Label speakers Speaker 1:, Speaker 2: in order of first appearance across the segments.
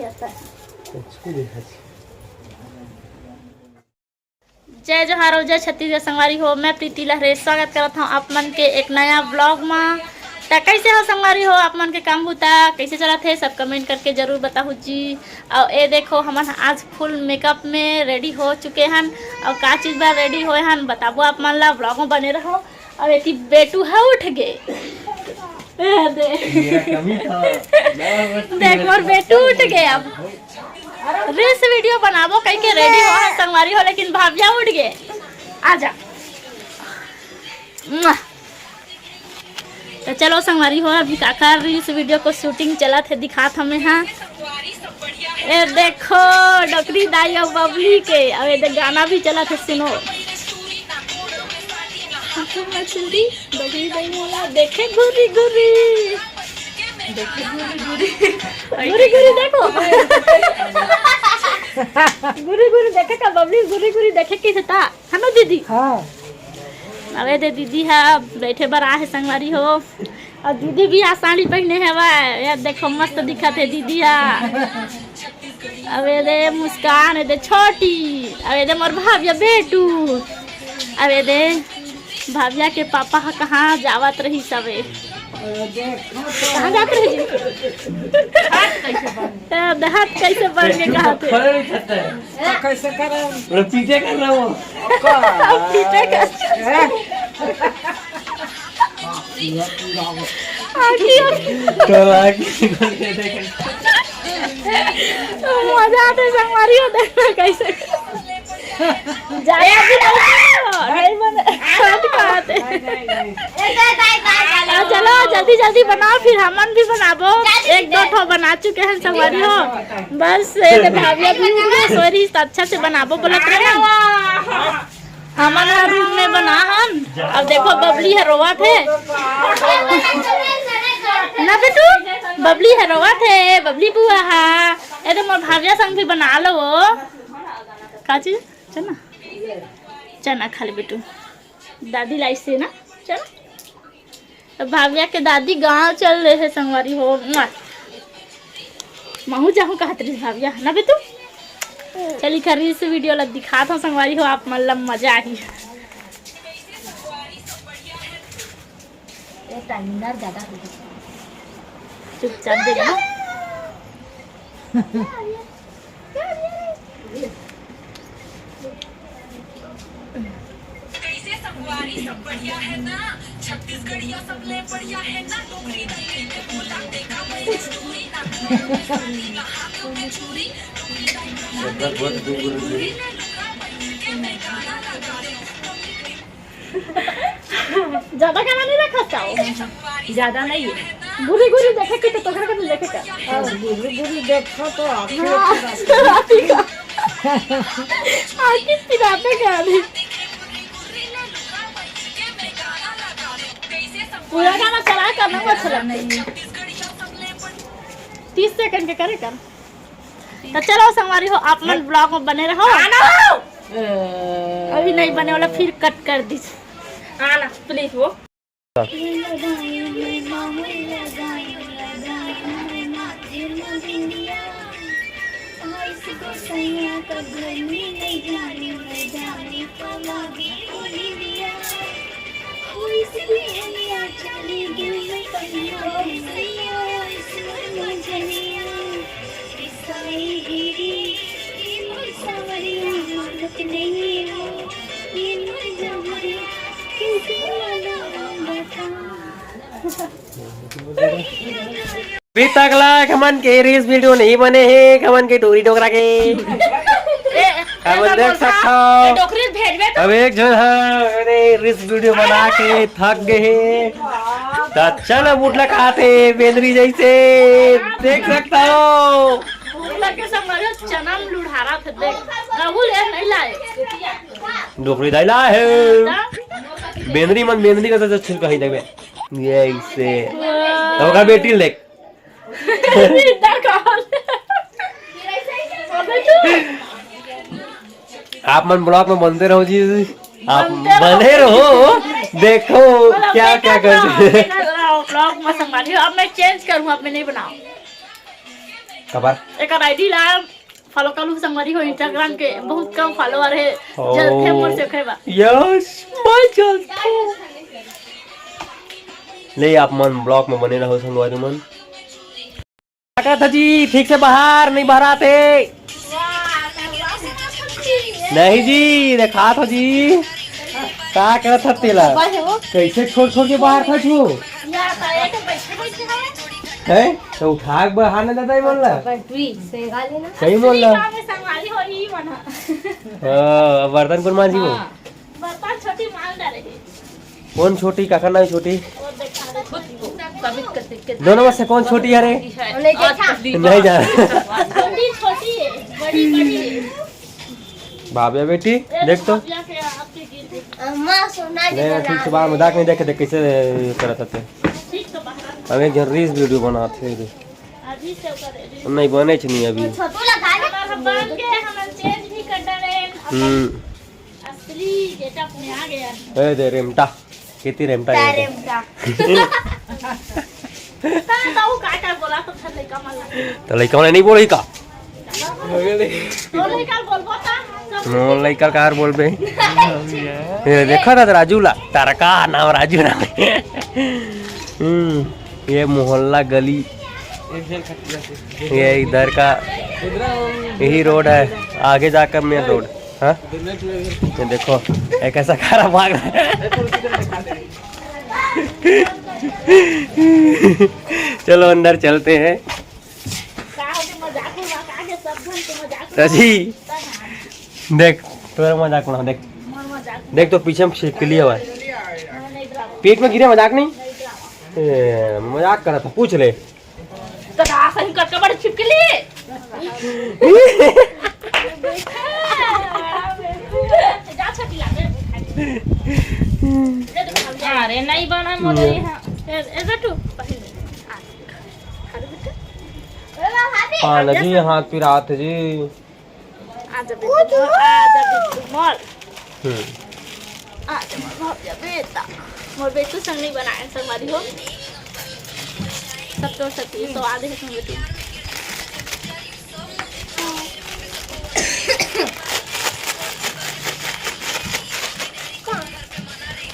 Speaker 1: जाता है। जय जोहार हो, जय छत्तीसगढ़ संगवारी हो। मैं प्रीति लहरे स्वागत करता हूँ आप मन के एक नया ब्लॉग में। तो कैसे हो संगवारी हो, आप मन के काम होता कैसे चला थे सब कमेंट करके जरूर बताओ जी। और ये देखो हम आज फुल मेकअप में रेडी हो चुके हैं और का चीज़ बार रेडी हो हन बताबो आप मन ला, ब्लॉग में बने रहो। और ये बेटू है उठ गए देख मोर बेटू उठ गए। अब रील्स वीडियो बनाबो कहीं के रेडी हो संगवारी हो, लेकिन भाभिया उठ गए। आजा तो चलो संगवारी हो, अभी काका रील्स वीडियो को शूटिंग चला थे दिखात हमें। हाँ ये देखो डोकरी दाई और बबली के, और ये गाना भी चला थे सुनो। देखे गुरी गुरी गुरी गुरी देखो गुरी गुरी देखे का बबली गुरी गुरी देखे कैसे था है ना दीदी। हाँ अरे दे दीदी है बैठे बड़ा है संगवारी हो, और दीदी भी आ साड़ी पहने है यार देखो मस्त दिखा थे दीदी। अबे दे मुस्कान दे छोटी, अबे दे मोर भाभिया बेटू, अबे दे भाभिया के पापा कहाँ जावत रही सबे, कहाँ जाते रही हाथ कैसे बन के कहा थे
Speaker 2: कैसे कर
Speaker 3: पीछे कर रहा हूँ
Speaker 1: पीछे कर मजा आते संगवारी हो देखना कैसे चलो जल्दी जल्दी बनाओ, फिर हमन भी बनाबो। एक दो ठो बना चुके हैं संगवारी हो, बस भाभिया भी सोरी अच्छा से बनाबो बोलत रहे हमारा रूम में बना हम। अब देखो बबली है रोवा थे ना बेटू, बबली है रोवा थे बबली बुआ है। ये तो मोर भाभिया संग भी बना लो का चीज चना चना खा ले बेटू, दादी लाई से ना चना। तो भाभिया के दादी गांव चल रहे हैं संगवारी हो, महू जाऊँ कहत रही भाभिया ना बेटू। चली कर इस वीडियो ला दिखाता हूँ संगवारी हो, आप मतलब मजा आई। चुपचाप देखना
Speaker 4: संगवारी सब बढ़िया है ना, छत्तीसगढ़िया सब ले बढ़िया है ना। डोकरी दाई ने बोला देखा मेरी स्टोरी ना, ना हाथों में चूड़ी डोकरी दाई बोला गुरी ने लुका बन के मैं गाना लगा रही हूं।
Speaker 1: ज्यादा गाना नहीं रखा चाहो, ज्यादा नहीं है। गुरी गुरी देखे कि तो तोहरा के देखे का
Speaker 2: गुरी गुरी देखो तो
Speaker 1: आखिर पिराते गाने पूरा गाना चला करना को अच्छा नहीं 30 सेकंड के करे कर। तो चलो संगवारी हो, आप मन ब्लॉग में बने रहो। अभी नहीं बने वाला फिर कट कर दी आना प्लीज वो।
Speaker 3: अभी तक ला खमन के रील्स वीडियो नहीं बने हैं, खमन के टोरी टोकरा के देख सकता हो। अब एक जन है रील्स वीडियो बना के थक गए, तो चल उठला खाते बेंदरी जैसे देख सकता हो। डोकरी दाई ला है बेंदरी मन, बेंदरी का तो छिल कहीं देवे ये ऐसे तो का बेटी देख आप मन ब्लॉग में बनते रहो जी, आप बने रहो देखो क्या क्या करते
Speaker 1: ब्लॉग में संभालिए। अब मैं चेंज करूँ, अब मैं नहीं बनाऊँ
Speaker 3: कबर
Speaker 1: एक आईडी ला फॉलो कर लू संगवारी हो इंस्टाग्राम के बहुत कम फॉलोअर है जल्द थे मोर से खेबा
Speaker 3: यस मैं चलता ले आप मन ब्लॉक में बने रहो संगवारी मन क्या था जी ठीक से बाहर नहीं बाहर आते नहीं जी देखा था जी क्या करा था तेला कैसे छोड़ छोड़ के बाहर था छू है तो उठा के बाहर ना जाता ही बोल रहा सही बोल रहा बर्तन कौन मांझी हो कौन छोटी काका ना छोटी दोनों में से कौन छोटी है रे नहीं जा भाभी बेटी देख तो नहीं ठीक से बाहर मजाक नहीं देखे देख कैसे करत थे हम एक जन रील्स वीडियो बनाते थे नहीं बने छ नहीं अभी ए दे रेमटा कितनी रेमटा है तो लड़का नहीं बोल का लड़का कार बोल बे देखा था राजूला तारा का नाम राजू नाम ये मोहल्ला गली ये इधर का यही रोड है आगे जाकर मेन रोड हाँ ये देखो एक ऐसा खारा भाग रहा है चलो अंदर चलते हैं जी देख तुम्हारा मजाक ना देख देख तो पीछे में छिपकली हुआ है पेट में गिरे मजाक नहीं मजाक कर रहा था पूछ ले छिपकली
Speaker 1: अरे नहीं बना
Speaker 3: हाँ जी हाथ पिरात जी
Speaker 1: मोर बेटू संग नहीं बनाए संगवारी हो सब तो सती तो आधे है संग बेटू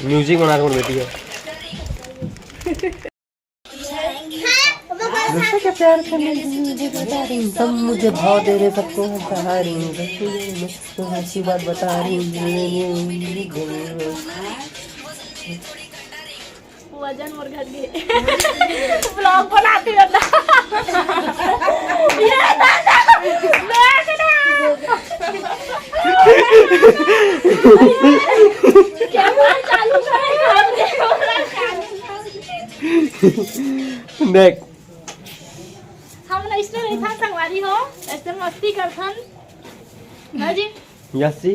Speaker 3: म्यूजिक बना रहा हूँ बेटी है क्या प्यार करने सब मुझे भाव दे रहे सबको बता रही अच्छी बात बता रही
Speaker 1: वजन और घट गए ब्लॉग बनाती रहता
Speaker 3: देख
Speaker 1: हम ना इसमें नहीं था संगवारी हो ऐसे मस्ती करथन ना जी
Speaker 3: यस जी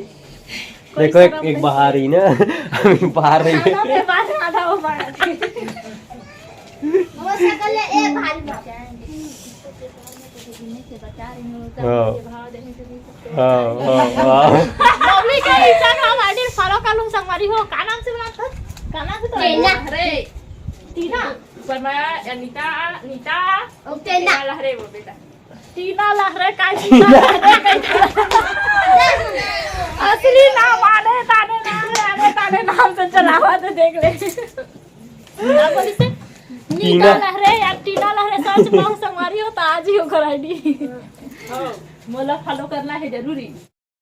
Speaker 3: देखो एक बाहर ही ना हम बाहर रही है
Speaker 1: खाना में बात आधा हो पाया वो सकल ले एक भारी मम्मी के इंसान हम आईडी फॉलो कर लूं संगवारी हो का नाम से बनाता का नाम से तो रे टीना पर मैं अनीता नीता टीना लहरे वो बेटा टीना लहरे का असली नाम आने ताने नाम से चला हुआ तो देख ले आप बोली से नीता लहरे या टीना लहरे सर्च में संगवारी हो तो आज ही हो आईडी मोला फॉलो करना है जरूरी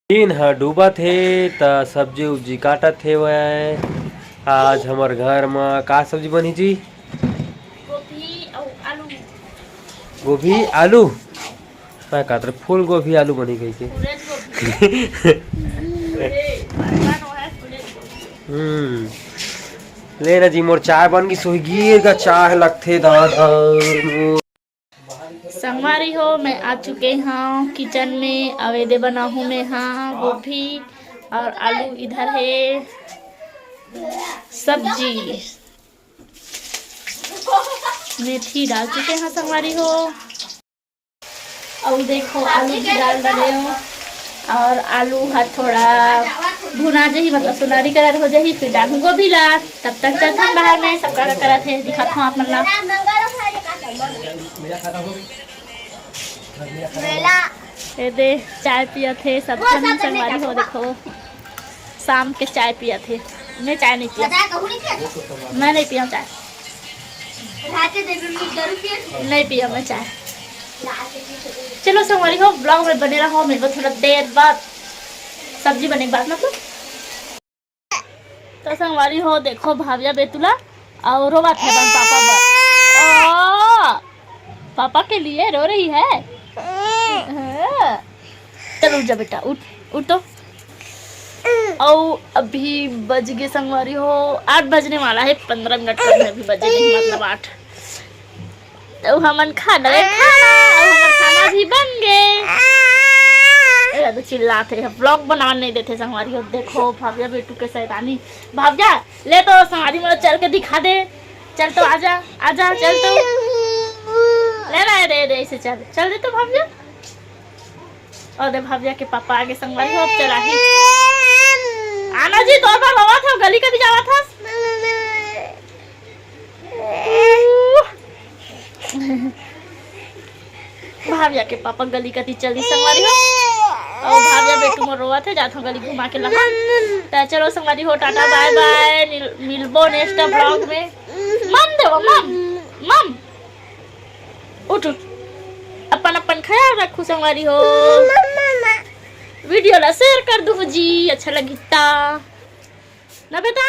Speaker 3: दिन ह डूबा थे त सब्जी उब्जी काटा थे वह आज हमार घर में का सब्जी बनी जी गोभी आलू मैं कहते फूल गोभी आलू बनी गई थी लेना जी मोर चाय बन गई सोई गिर का चाय लगते दादा
Speaker 1: संगवारी हो मैं आ चुके हूँ किचन में अवेदे बना हूँ मैं हाँ गोभी और आलू इधर है सब्जी मेथी डाल चुके हैं संगवारी हो और देखो आलू भी डाल डाले हो और आलू हा थोड़ा भुना जाही मतलब सुनारी कलर हो जाही फिर डालू गोभी ला तब तक चलते बाहर में सबका करत है दिखाता हूँ आप मतलब ये दे चाय पिया थे सब जन संगवारी हो। देखो शाम के चाय पिया थे। मैं चाय नहीं पिया, मैं नहीं पिया चाय, नहीं पिया मैं चाय। चलो संगवारी हो ब्लॉग में बने रहो। मेरे को थोड़ा देर बाद सब्जी बने के बाद मतलब। तो संगवारी हो देखो भाविया बेतुला और रो बात है बन पापा पापा के लिए रो रही है। चलो उठ जा बेटा, उठ उठ। तो और अभी बज गए संगवारी हो 8 बजने वाला है, 15 मिनट में अभी बजेंगे मतलब 8। तो हमन खाना और हमारा खाना भी बन गए। तो चिल्लाते हैं, ब्लॉग बनाने नहीं देते संगवारी हो। देखो भाविया बेटू के शैतानी। भाविया ले तो संगवारी मतलब चल के दिखा दे। चल तो आजा आजा, चल तो ले ना रे ऐसे चल चल दे तो भाविया। और दे भाविया के पापा आगे संगवारी हो चला ही आना जी। तो बार बाबा था गली का भी जावा था। भाविया के पापा गली का ती चल दी संगवारी हो। और भाविया बेटू में रोवा थे जाता गली घुमा के लगा। तो चलो संगवारी हो टाटा बाय बाय, मिलबो नेक्स्ट ब्लॉग में। मम देवो मम मम उठ उठ, अपन अपन ख्याल रखो संगवारी हो। वीडियो ला शेयर कर दो जी, अच्छा लगी ता ना बेटा।